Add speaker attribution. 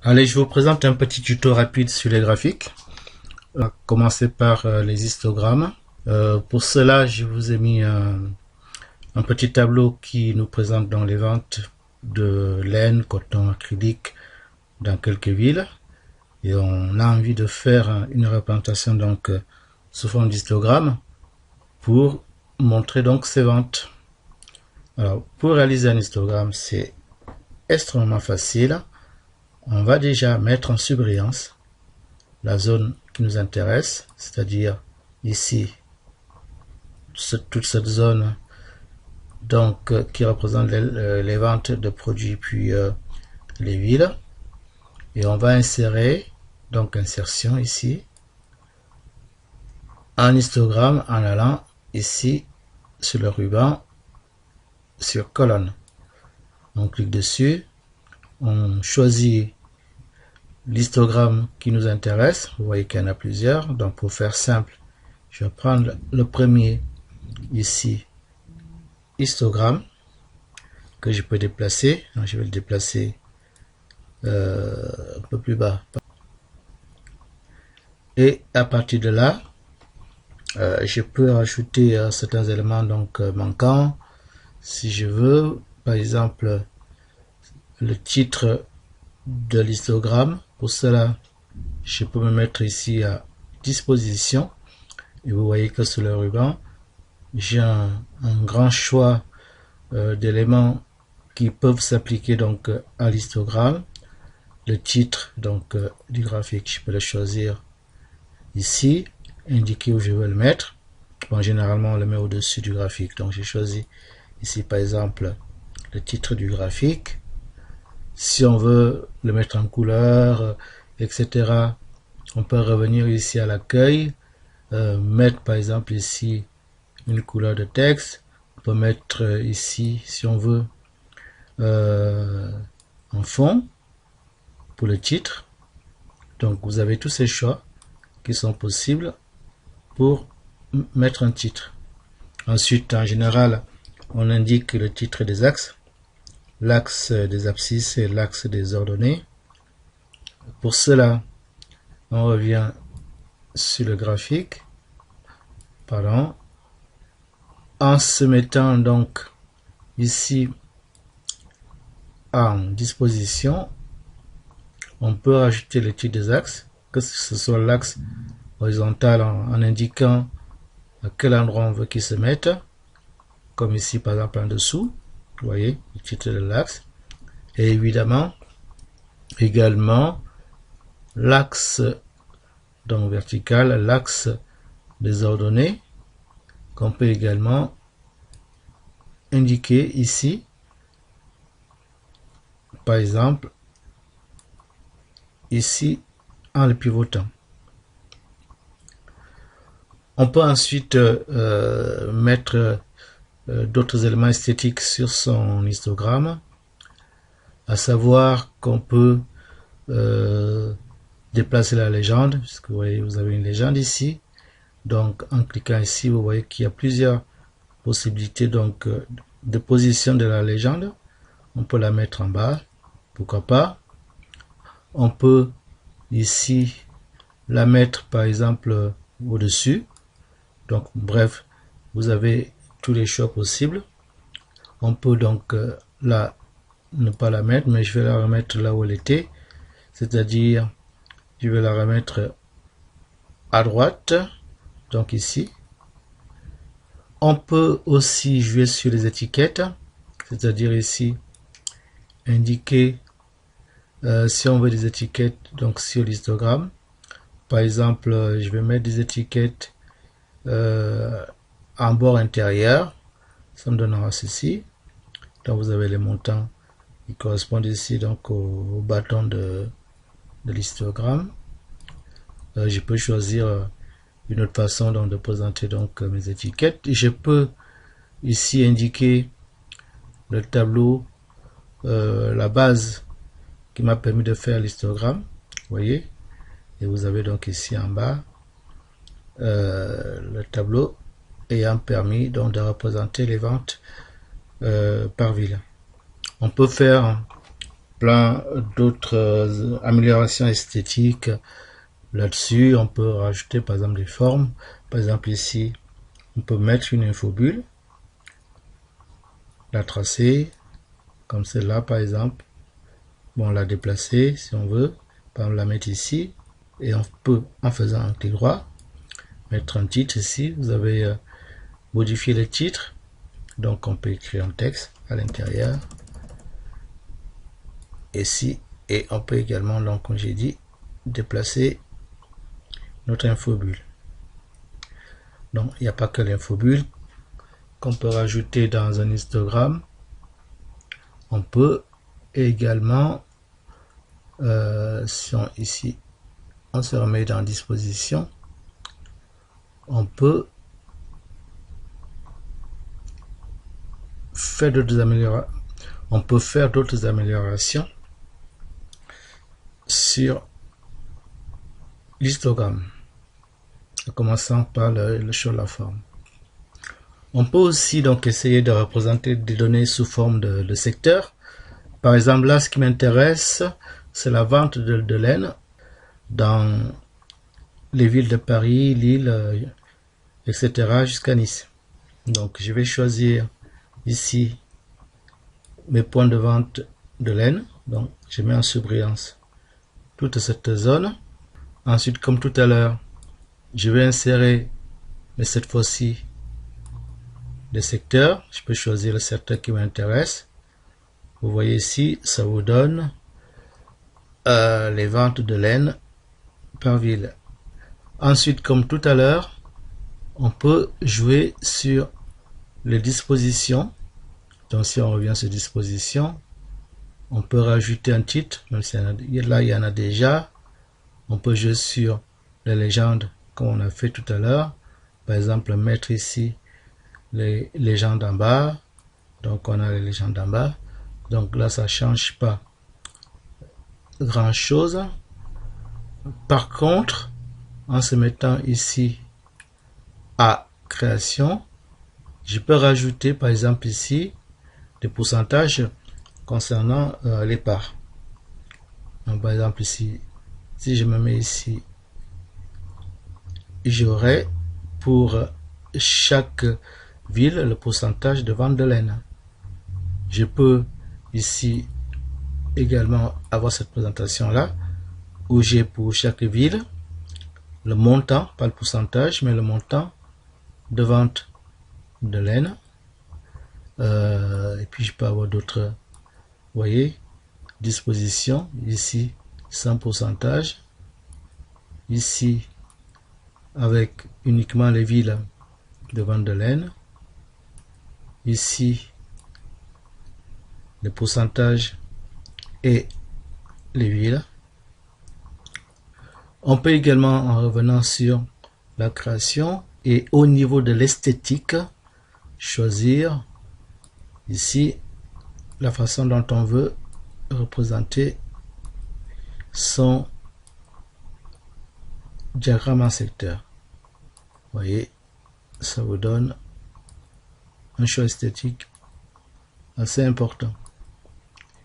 Speaker 1: Allez, je vous présente un petit tuto rapide sur les graphiques. On va commencer par les histogrammes. Pour cela, je vous ai mis un petit tableau qui nous présente dans les ventes de laine, coton, acrylique dans quelques villes. Et on a envie de faire une représentation donc sous forme d'histogramme pour montrer donc ces ventes. Alors, pour réaliser un histogramme, c'est extrêmement facile. On va déjà mettre en surbrillance la zone qui nous intéresse, c'est-à-dire ici, toute cette zone donc qui représente les ventes de produits puis les villes. Et on va insérer, donc insertion ici, un histogramme en allant ici sur le ruban, sur colonne. On clique dessus, on choisit l'histogramme qui nous intéresse. Vous voyez qu'il y en a plusieurs. Donc pour faire simple, je vais prendre le premier ici, histogramme, que je peux déplacer. Donc, je vais le déplacer un peu plus bas. Et à partir de là, je peux rajouter certains éléments donc manquants. Si je veux, par exemple, le titre de l'histogramme. Pour cela, je peux me mettre ici à disposition. Et vous voyez que sur le ruban, j'ai un grand choix d'éléments qui peuvent s'appliquer donc à l'histogramme. Le titre donc du graphique, je peux le choisir ici, indiquer où je veux le mettre. Bon, généralement, on le met au-dessus du graphique. Donc, j'ai choisi ici, par exemple, le titre du graphique. Si on veut le mettre en couleur, etc., on peut revenir ici à l'accueil, mettre par exemple ici une couleur de texte. On peut mettre ici, si on veut, un fond pour le titre. Donc vous avez tous ces choix qui sont possibles pour mettre un titre. Ensuite, en général, on indique le titre des axes, l'axe des abscisses et l'axe des ordonnées. Pour cela, on revient sur le graphique, pardon, en se mettant donc ici en disposition. On peut rajouter le titre des axes, que ce soit l'axe horizontal en indiquant à quel endroit on veut qu'il se mette, comme ici par exemple en dessous, vous voyez le titre de l'axe, et évidemment également l'axe donc vertical, l'axe des ordonnées, qu'on peut également indiquer ici, par exemple ici en le pivotant. On peut ensuite mettre d'autres éléments esthétiques sur son histogramme, à savoir qu'on peut déplacer la légende, puisque vous voyez, vous avez une légende ici. Donc en cliquant ici, vous voyez qu'il y a plusieurs possibilités donc de position de la légende. On peut la mettre en bas, pourquoi pas. On peut ici la mettre par exemple au-dessus. Donc bref, vous avez tous les choix possibles. On peut donc là ne pas la mettre, mais je vais la remettre là où elle était, c'est-à-dire je vais la remettre à droite, donc ici. On peut aussi jouer sur les étiquettes, c'est-à-dire ici indiquer si on veut des étiquettes donc sur l'histogramme. Par exemple, je vais mettre des étiquettes en bord intérieur, ça me donnera ceci. Donc vous avez les montants qui correspondent ici donc au bâton de l'histogramme. Je peux choisir une autre façon donc de présenter donc mes étiquettes. Je peux ici indiquer le tableau, la base qui m'a permis de faire l'histogramme, vous voyez, et vous avez donc ici en bas le tableau ayant permis donc de représenter les ventes par ville. On peut faire plein d'autres améliorations esthétiques là-dessus. On peut rajouter par exemple des formes. Par exemple ici, on peut mettre une infobulle, la tracer, comme celle-là par exemple. Bon, la déplacer si on veut. Par exemple, la mettre ici. Et on peut, en faisant un clic droit, mettre un titre ici. Vous avez modifié le titre. Donc on peut écrire un texte à l'intérieur. Ici. Et on peut également, donc comme j'ai dit, déplacer notre infobulle. Donc il n'y a pas que l'infobulle qu'on peut rajouter dans un histogramme. On peut également, si on, ici on se remet dans disposition, on peut faire d'autres améliorations, sur l'histogramme, en commençant par le choix de la forme. On peut aussi donc essayer de représenter des données sous forme de secteurs. Par exemple, là, ce qui m'intéresse, c'est la vente de laine dans les villes de Paris, Lille, etc. jusqu'à Nice. Donc, je vais choisir ici mes points de vente de laine. Donc, je mets en surbrillance toute cette zone. Ensuite, comme tout à l'heure, je vais insérer, mais cette fois-ci, des secteurs. Je peux choisir le secteur qui m'intéresse. Vous voyez ici, ça vous donne les ventes de laine par ville. Ensuite, comme tout à l'heure, on peut jouer sur les dispositions. Donc, si on revient sur dispositions, on peut rajouter un titre, même si là, il y en a déjà. On peut jouer sur les légendes, comme on a fait tout à l'heure. Par exemple, mettre ici les légendes en bas. Donc, on a les légendes en bas. Donc là, ça change pas grand-chose. Par contre, en se mettant ici à création, je peux rajouter, par exemple ici, des pourcentages concernant les parts. Donc, par exemple ici, si je me mets ici, j'aurai pour chaque ville le pourcentage de vente de laine. Je peux ici également avoir cette présentation là où j'ai pour chaque ville le montant, pas le pourcentage, mais le montant de vente de laine. Et puis je peux avoir d'autres, vous voyez, dispositions, ici sans pourcentage, ici avec uniquement les villes de vente de laine, ici les pourcentages et les villes. On peut également, en revenant sur la création et au niveau de l'esthétique, choisir ici la façon dont on veut représenter son diagramme en secteur. Vous voyez, ça vous donne un choix esthétique assez important.